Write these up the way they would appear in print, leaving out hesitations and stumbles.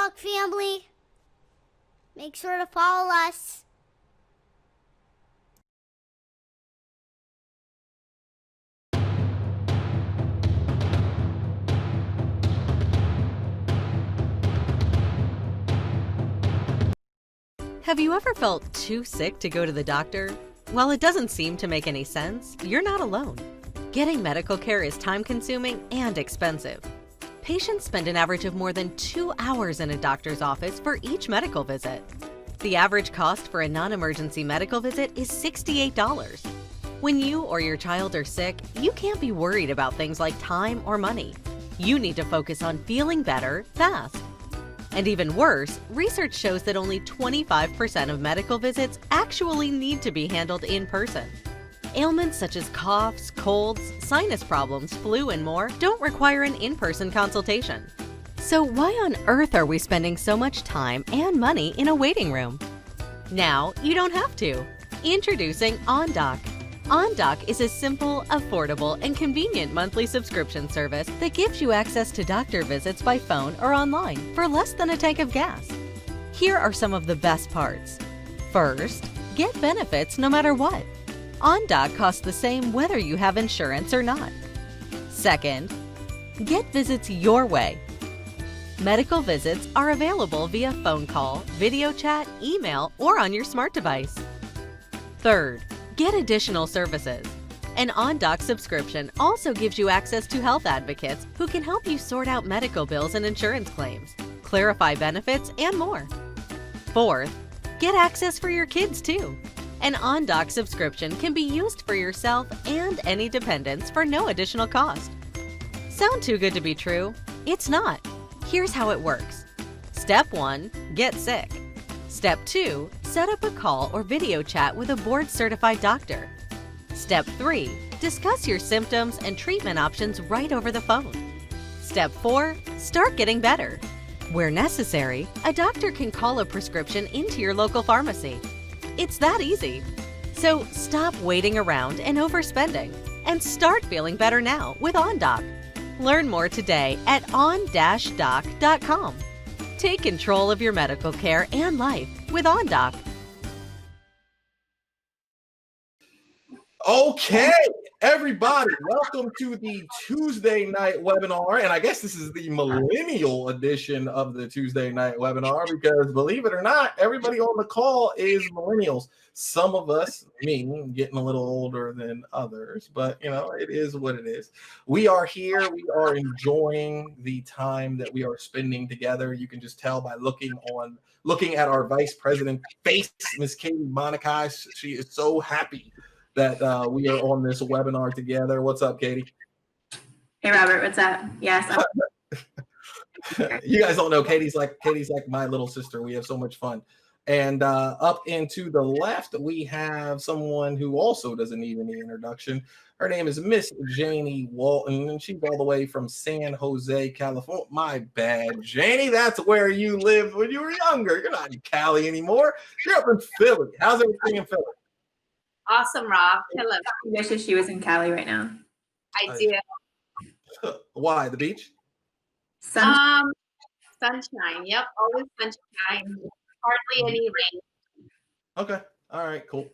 OnDoc family. Make sure to follow us. Have you ever felt too sick to go to the doctor? While it doesn't seem to make any sense, you're not alone. Getting medical care is time-consuming and expensive. Patients spend an average of more than 2 hours in a doctor's office for each medical visit. The average cost for a non-emergency medical visit is $68. When you or your child are sick, you can't be worried about things like time or money. You need to focus on feeling better fast. And even worse, research shows that only 25% of medical visits actually need to be handled in person. Ailments such as coughs, colds, sinus problems, flu, and more don't require an in-person consultation. So why on earth are we spending so much time and money in a waiting room? Now you don't have to. Introducing OnDoc. OnDoc is a simple, affordable, and convenient monthly subscription service that gives you access to doctor visits by phone or online for less than a tank of gas. Here are some of the best parts. First, get benefits no matter what. OnDoc costs the same whether you have insurance or not. Second, get visits your way. Medical visits are available via phone call, video chat, email, or on your smart device. Third, get additional services. An OnDoc subscription also gives you access to health advocates who can help you sort out medical bills and insurance claims, clarify benefits, and more. Fourth, get access for your kids too. An OnDoc subscription can be used for yourself and any dependents for no additional cost. Sound too good to be true? It's not. Here's how it works. Step 1, get sick. Step 2, set up a call or video chat with a board-certified doctor. Step 3, discuss your symptoms and treatment options right over the phone. Step 4, start getting better. Where necessary, a doctor can call a prescription into your local pharmacy. It's that easy. So stop waiting around and overspending and start feeling better now with OnDoc. Learn more today at on-doc.com. Take control of your medical care and life with OnDoc. Okay, everybody, welcome to the Tuesday night webinar. And I guess this is the millennial edition of the Tuesday night webinar because believe it or not, everybody on the call is millennials. Some of us, me, getting a little older than others, but you know, it is what it is. We are here. We are enjoying the time that we are spending together. You can just tell by looking at our vice president face, Miss Katie Bonnecaze. She is so happy that we are on this webinar together. What's up, Katie? Hey, Robert. What's up? Yes. You guys don't know Katie's like my little sister. We have so much fun. And up and to the left, we have someone who also doesn't need any introduction. Her name is Miss Janie Walton, and she's all the way from San Jose, California. My bad, Janie. That's where you lived when you were younger. You're not in Cali anymore. You're up in Philly. How's everything in Philly? Awesome, Rob. Hello. I wish she was in Cali right now. I do. Why? The beach? Sunshine. Yep, always sunshine. Hardly any rain. Okay. All right, cool.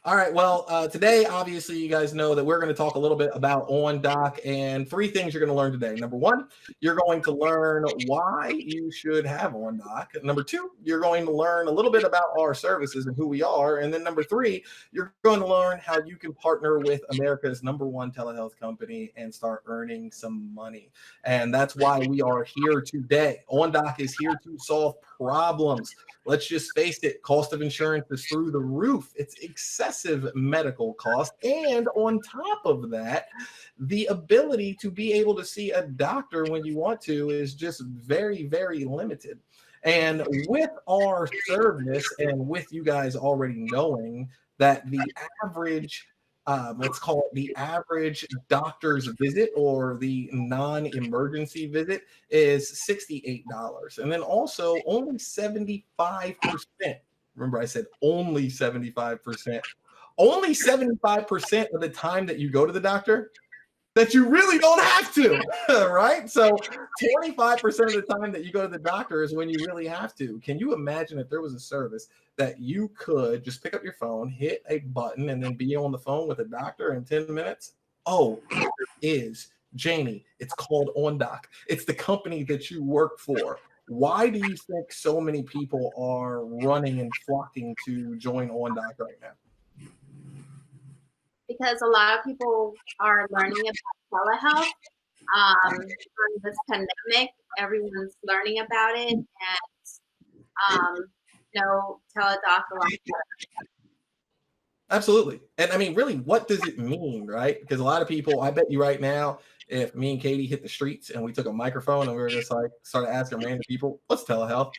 All right, well, today, obviously, you guys know that we're going to talk a little bit about OnDoc and 3 things you're going to learn today. Number 1, you're going to learn why you should have OnDoc. Number 2, you're going to learn a little bit about our services and who we are. And then number 3, you're going to learn how you can partner with America's #1 telehealth company and start earning some money. And that's why we are here today. OnDoc is here to solve problems. Let's just face it, cost of insurance is through the roof. It's excessive medical cost. And on top of that, the ability to be able to see a doctor when you want to is just very, very limited. And with our service and with you guys already knowing that the average let's call it the average doctor's visit or the non-emergency visit is $68. And then also only 75%. Remember, I said only 75%. Only 75% of the time that you go to the doctor, that you really don't have to, right? So 25% of the time that you go to the doctor is when you really have to. Can you imagine if there was a service that you could just pick up your phone, hit a button, and then be on the phone with a doctor in 10 minutes? Oh, here is Janie. It's called OnDoc. It's the company that you work for. Why do you think so many people are running and flocking to join OnDoc right now? Because a lot of people are learning about telehealth. During this pandemic, everyone's learning about it, and teledoc a lot better. Absolutely. And I mean, really, what does it mean, right? Because a lot of people, I bet you right now, if me and Katie hit the streets and we took a microphone and we were just like started asking random people, what's telehealth?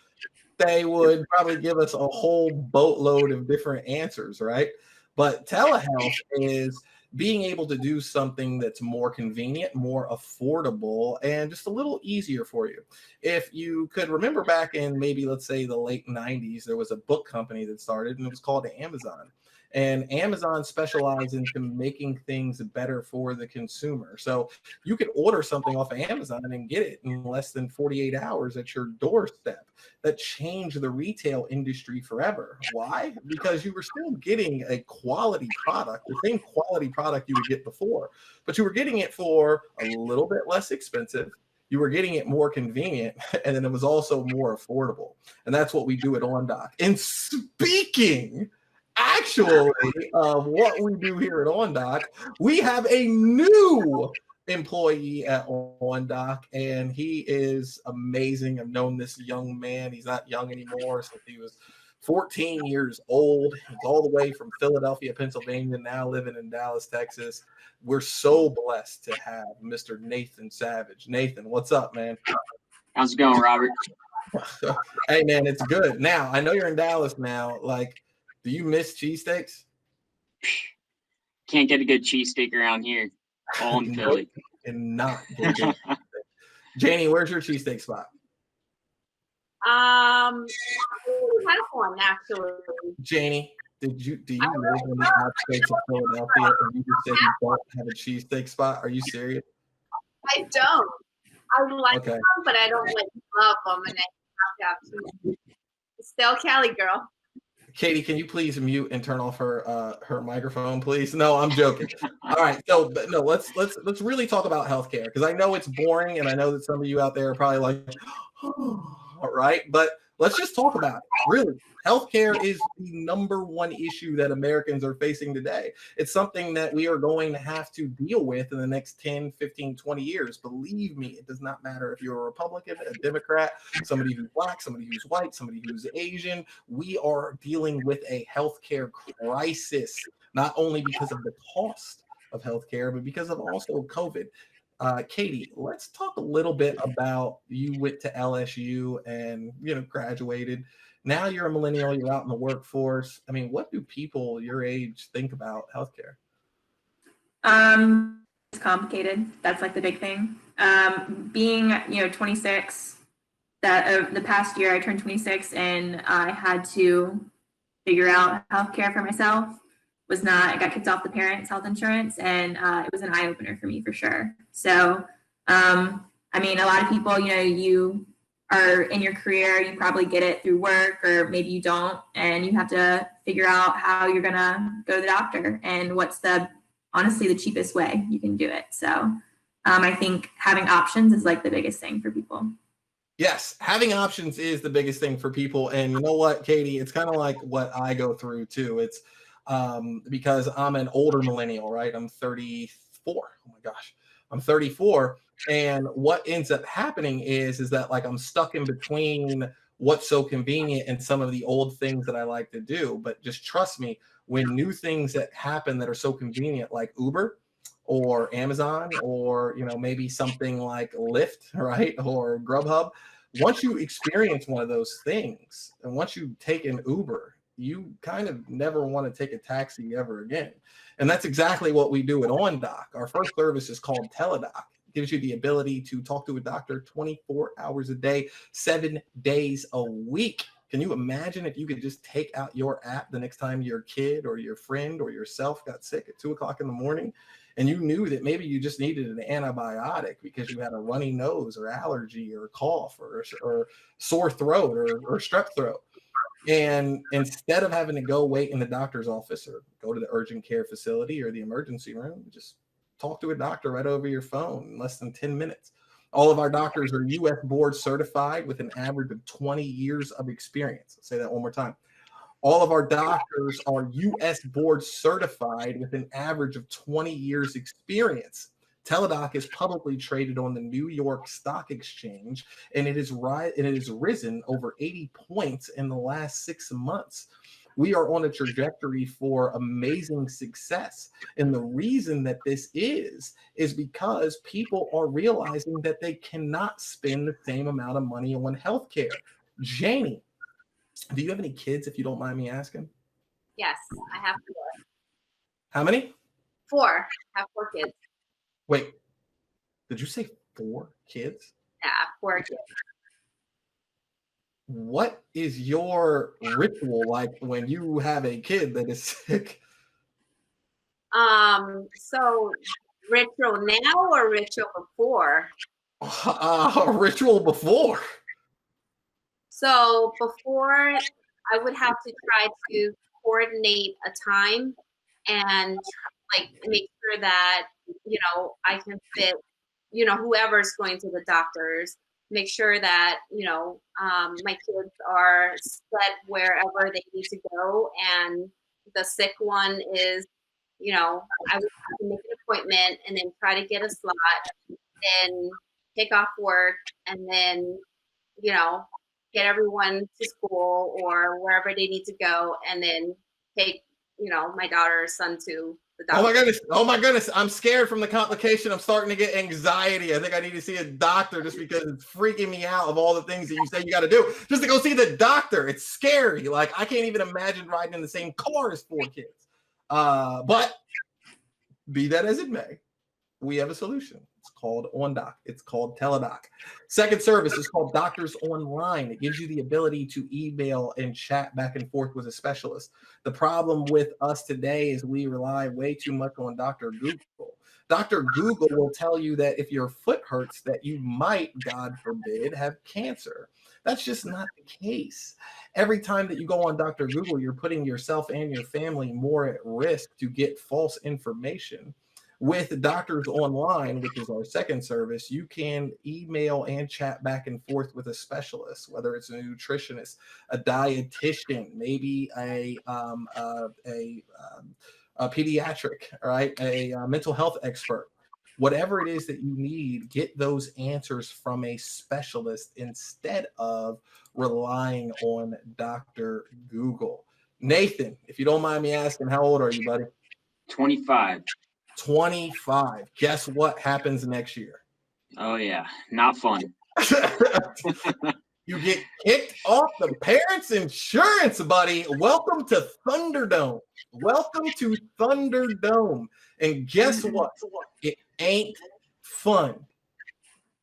They would probably give us a whole boatload of different answers, right? But telehealth is being able to do something that's more convenient, more affordable, and just a little easier for you. If you could remember back in maybe, let's say, the late 90s, there was a book company that started and it was called Amazon. And Amazon specialized into making things better for the consumer. So you could order something off of Amazon and get it in less than 48 hours at your doorstep. That changed the retail industry forever. Why? Because you were still getting a quality product, the same quality product you would get before, but you were getting it for a little bit less expensive. You were getting it more convenient, and then it was also more affordable. And that's what we do at OnDoc. And speaking actually of what we do here at OnDoc, we have a new employee at OnDoc, and he is amazing. I've known this young man. He's not young anymore since he was 14 years old. He's all the way from Philadelphia, Pennsylvania, now living in Dallas, Texas. We're so blessed to have Mr. Nathan Savage. Nathan, what's up, man? How's it going, Robert? Hey, man, it's good. Now, I know you're in Dallas now. Like, do you miss cheesesteaks? Can't get a good cheesesteak around here. All in Philly. And not get a good cheesesteak. Janie, where's your cheesesteak spot? I had one actually. Janie, do you live in the outskirts of Philadelphia and you just said you don't have a cheesesteak spot? Are you serious? I don't. I like them, but I don't love them, and I have to. Still Cali girl. Katie, can you please mute and turn off her microphone, please? No, I'm joking. All right, so no, let's really talk about healthcare, because I know it's boring, and I know that some of you out there are probably like, oh, all right, but let's just talk about it. Really, healthcare is the number one issue that Americans are facing today. It's something that we are going to have to deal with in the next 10, 15, 20 years. Believe me, it does not matter if you're a Republican, a Democrat, somebody who's black, somebody who's white, somebody who's Asian. We are dealing with a healthcare crisis, not only because of the cost of healthcare, but because of also COVID. Katie, let's talk a little bit about, you went to LSU and graduated. Now you're a millennial, you're out in the workforce. I mean, what do people your age think about healthcare? It's complicated. That's like the big thing. Being 26, that the past year I turned 26 and I had to figure out healthcare for myself. I got kicked off the parents' health insurance, and it was an eye opener for me for sure. So, I mean, a lot of people, you are in your career, you probably get it through work, or maybe you don't, and you have to figure out how you're gonna go to the doctor and what's honestly the cheapest way you can do it. So, I think having options is like the biggest thing for people. Yes, having options is the biggest thing for people. And you know what, Katie, it's kind of like what I go through too. It's because I'm an older millennial, right? I'm 34. Oh my gosh, I'm 34. And what ends up happening is that like I'm stuck in between what's so convenient and some of the old things that I like to do. But just trust me, when new things that happen that are so convenient, like Uber or Amazon, or maybe something like Lyft, right, or Grubhub, once you experience one of those things, and once you take an Uber, you kind of never want to take a taxi ever again. And that's exactly what we do at OnDoc. Our first service is called Teledoc. It gives you the ability to talk to a doctor 24 hours a day, 7 days a week. Can you imagine if you could just take out your app the next time your kid or your friend or yourself got sick at 2 o'clock in the morning? and you knew that maybe you just needed an antibiotic because you had a runny nose or allergy or cough or sore throat or strep throat. And instead of having to go wait in the doctor's office or go to the urgent care facility or the emergency room, just talk to a doctor right over your phone in less than 10 minutes. All of our doctors are US board certified with an average of 20 years of experience. I'll say that one more time. All of our doctors are US board certified with an average of 20 years experience. Teladoc is publicly traded on the New York Stock Exchange, and it has risen over 80 points in the last 6 months. We are on a trajectory for amazing success. And the reason that this is because people are realizing that they cannot spend the same amount of money on healthcare. Janie, do you have any kids, if you don't mind me asking? Yes, I have 4. How many? 4. I have 4 kids. Wait, did you say 4 kids? Yeah, 4 kids. What is your ritual like when you have a kid that is sick? So ritual now or ritual before? Ritual before. So before, I would have to try to coordinate a time and like make sure that, I can fit, whoever's going to the doctors, make sure that, my kids are set wherever they need to go. And the sick one is, I would have to make an appointment and then try to get a slot, then take off work, and then, get everyone to school or wherever they need to go, and then take, my daughter or son to the doctor. Oh my goodness. I'm scared from the complication. I'm starting to get anxiety. I think I need to see a doctor just because it's freaking me out of all the things that you say you got to do just to go see the doctor. It's scary. Like, I can't even imagine riding in the same car as 4 kids. But be that as it may, we have a solution. It's called OnDoc. It's called Teledoc. Second service is called Doctors Online. It gives you the ability to email and chat back and forth with a specialist. The problem with us today is we rely way too much on Dr. Google. Dr. Google will tell you that if your foot hurts, that you might, God forbid, have cancer. That's just not the case. Every time that you go on Dr. Google, you're putting yourself and your family more at risk to get false information. With Doctors Online, which is our second service, you can email and chat back and forth with a specialist, whether it's a nutritionist, a dietitian, maybe a pediatric, right? A mental health expert. Whatever it is that you need, get those answers from a specialist instead of relying on Dr. Google. Nathan, if you don't mind me asking, how old are you, buddy? 25. 25. Guess what happens next year? Oh yeah, not fun. You get kicked off the parents' insurance, buddy. Welcome to Thunderdome. Welcome to Thunderdome. And guess what? It ain't fun.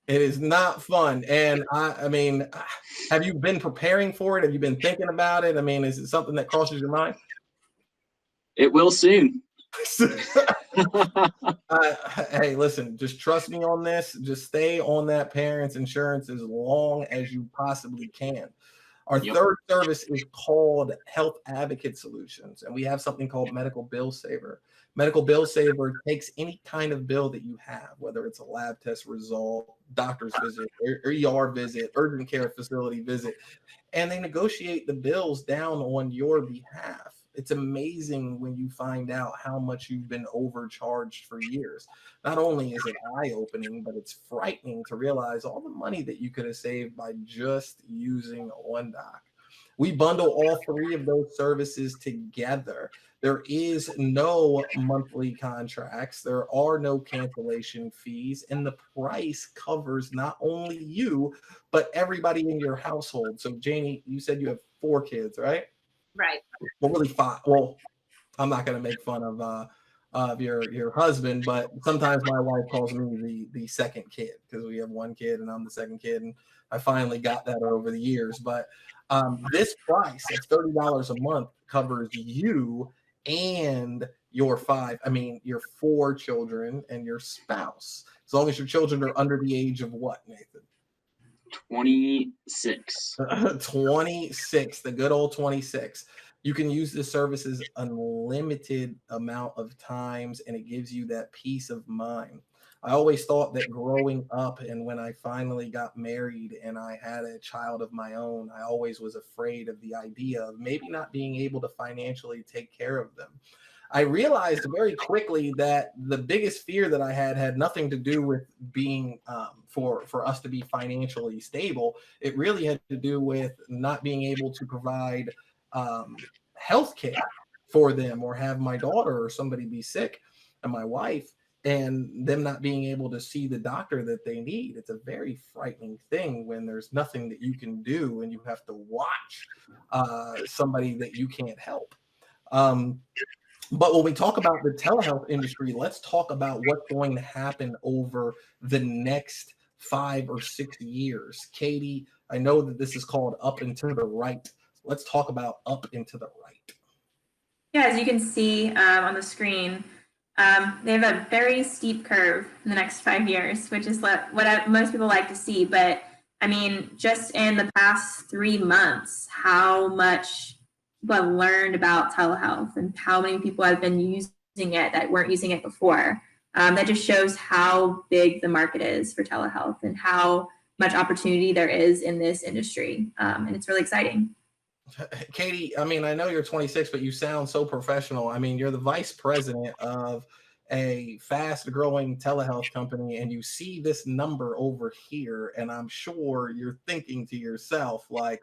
It is not fun. And I mean, have you been preparing for it? Have you been thinking about it? I mean, is it something that crosses your mind? It will soon. Hey, listen, just trust me on this. Just stay on that parents' insurance as long as you possibly can. Our third service is called Health Advocate Solutions, and we have something called Medical Bill Saver. Medical Bill Saver takes any kind of bill that you have, whether it's a lab test result, doctor's visit, or ER visit, urgent care facility visit, and they negotiate the bills down on your behalf. It's amazing when you find out how much you've been overcharged for years. Not only is it eye-opening, but it's frightening to realize all the money that you could have saved by just using OnDoc. We bundle all 3 of those services together. There is no monthly contracts. There are no cancellation fees, and the price covers not only you, but everybody in your household. So Janie, you said you have 4 kids, right? Right. Well, really 5. Well, I'm not going to make fun of your husband, but sometimes my wife calls me the second kid because we have 1 kid and I'm the second kid, and I finally got that over the years. But this price of $30 a month covers you and your your 4 children and your spouse. As long as your children are under the age of what, Nathan? 26. 26, the good old 26. You can use the services unlimited amount of times, and it gives you that peace of mind. I always thought that growing up and when I finally got married and I had a child of my own, I always was afraid of the idea of maybe not being able to financially take care of them. I realized very quickly that the biggest fear that I had nothing to do with being for us to be financially stable. It really had to do with not being able to provide health care for them, or have my daughter or somebody be sick, and my wife, and them not being able to see the doctor that they need. It's a very frightening thing when there's nothing that you can do and you have to watch somebody that you can't help. But when we talk about the telehealth industry, let's talk about what's going to happen over the next 5 or 6 years. Katie, I know that this is called Up and to the Right. Let's talk about Up and to the Right. Yeah, as you can see on the screen, they have a very steep curve in the next 5 years, which is what most people like to see. But I mean, just in the past 3 months, how much people have learned about telehealth and how many people have been using it that weren't using it before. That just shows how big the market is for telehealth and how much opportunity there is in this industry. And it's really exciting. Katie, I mean, I know you're 26, but you sound so professional. I mean, you're the vice president of a fast growing telehealth company, and you see this number over here, and I'm sure you're thinking to yourself, like,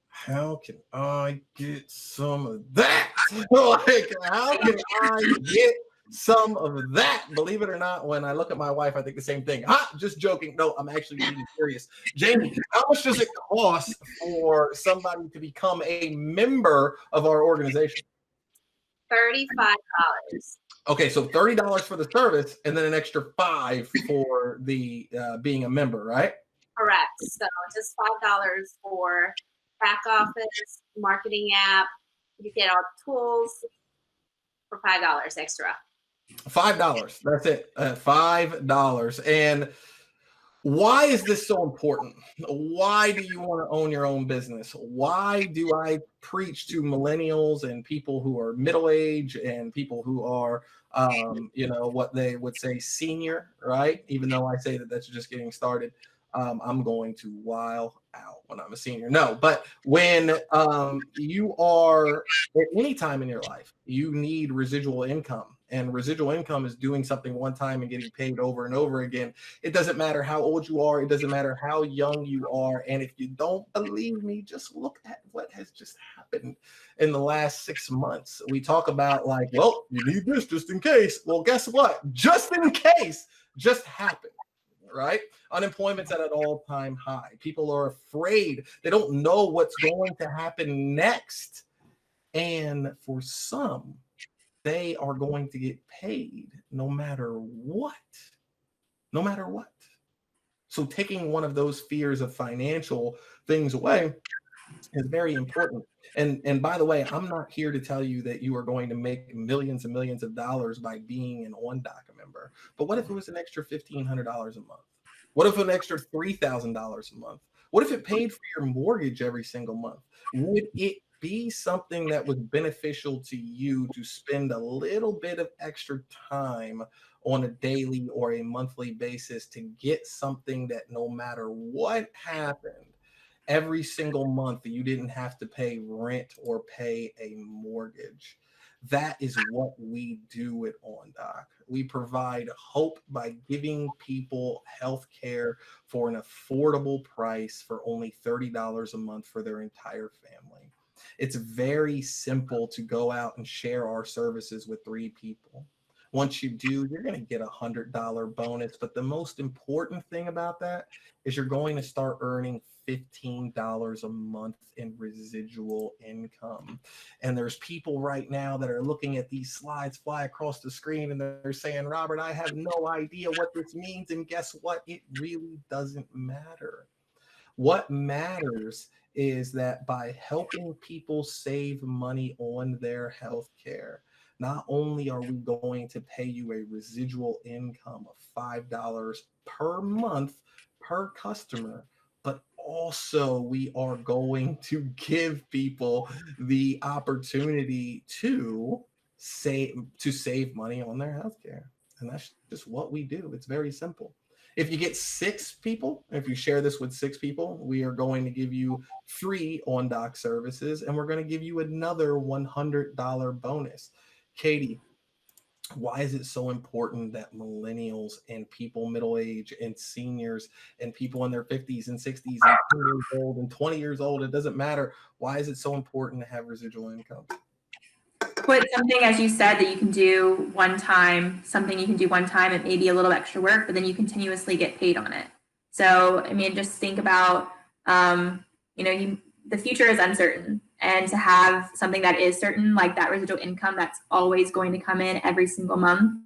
how can I get some of that? Like, how can I get some of that? Believe it or not, when I look at my wife, I think the same thing. Just joking. No, I'm actually being serious. Janie, how much does it cost for somebody to become a member of our organization? $35. Okay, so $30 for the service, and then an extra $5 for the being a member, right? Correct. So just $5 for back office, marketing app. You get all the tools for $5 extra. $5. That's it. $5. And why is this so important? Why do you want to own your own business? Why do I preach to millennials and people who are middle age and people who are, what they would say senior, right? Even though I say that that's just getting started. I'm going to while out when I'm a senior. No, but when you are at any time in your life, you need residual income. And residual income is doing something one time and getting paid over and over again. It doesn't matter how old you are. It doesn't matter how young you are. And if you don't believe me, just look at what has just happened in the last 6 months. We talk about like, well, you need this just in case. Well, guess what? Just in case just happened. Right? Unemployment's at an all-time high. People are afraid. They don't know what's going to happen next. And for some, they are going to get paid no matter what. No matter what. So taking one of those fears of financial things away is very important. And by the way, I'm not here to tell you that you are going to make millions and millions of dollars by being an OnDoc member. But what if it was an extra $1,500 a month? What if an extra $3,000 a month? What if it paid for your mortgage every single month? Would it be something that was beneficial to you to spend a little bit of extra time on a daily or a monthly basis to get something that no matter what happened, every single month you didn't have to pay rent or pay a mortgage? That is what we do at OnDoc. We provide hope by giving people health care for an affordable price for only $30 a month for their entire family. It's very simple to go out and share our services with 3 people. Once you do, you're going to get $100 bonus. But the most important thing about that is you're going to start earning $15 a month in residual income. And there's people right now that are looking at these slides fly across the screen and they're saying, Robert, I have no idea what this means. And guess what? It really doesn't matter. What matters is that by helping people save money on their health care, Not only are we going to pay you a residual income of $5 per month per customer, but also we are going to give people the opportunity to save money on their healthcare. And that's just what we do. It's very simple. If you get 6 people, if you share this with 6 people, we are going to give you free OnDoc services, and we're going to give you another $100 bonus. Katie, why is it so important that millennials and people middle age and seniors and people in their 50s and 60s and 10 years old and 20 years old, it doesn't matter, why is it so important to have residual income? Put something, as you said, that you can do one time, something you can do one time, it may be a little extra work, but then you continuously get paid on it. So, I mean, just think about, the future is uncertain, and to have something that is certain, like that residual income that's always going to come in every single month,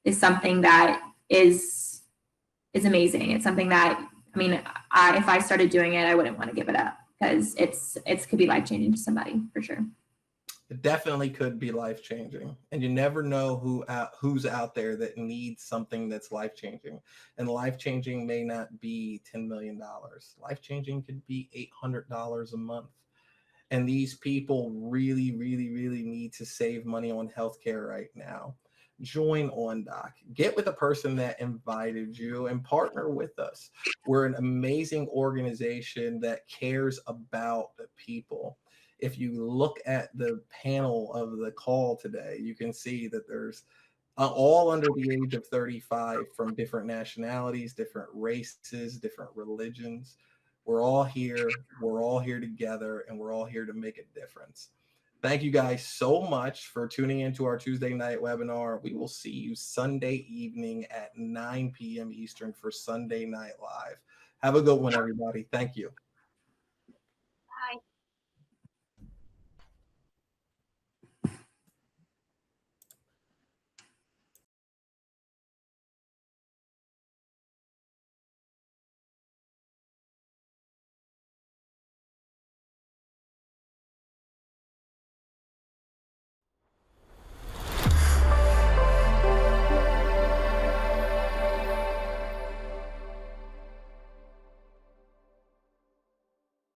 is something that is amazing. It's something that, I mean, if I started doing it, I wouldn't want to give it up, because it could be life changing to somebody for sure. It definitely could be life changing, and you never know who's out there that needs something that's life changing. And life changing may not be $10 million. Life changing could be $800 a month. And these people really, really, really need to save money on healthcare right now. Join OnDoc. Get with the person that invited you and partner with us. We're an amazing organization that cares about the people. If you look at the panel of the call today, you can see that there's all under the age of 35 from different nationalities, different races, different religions. We're all here together, and we're all here to make a difference. Thank you guys so much for tuning into our Tuesday night webinar. We will see you Sunday evening at 9 p.m. Eastern for Sunday Night Live. Have a good one, everybody. Thank you. Bye.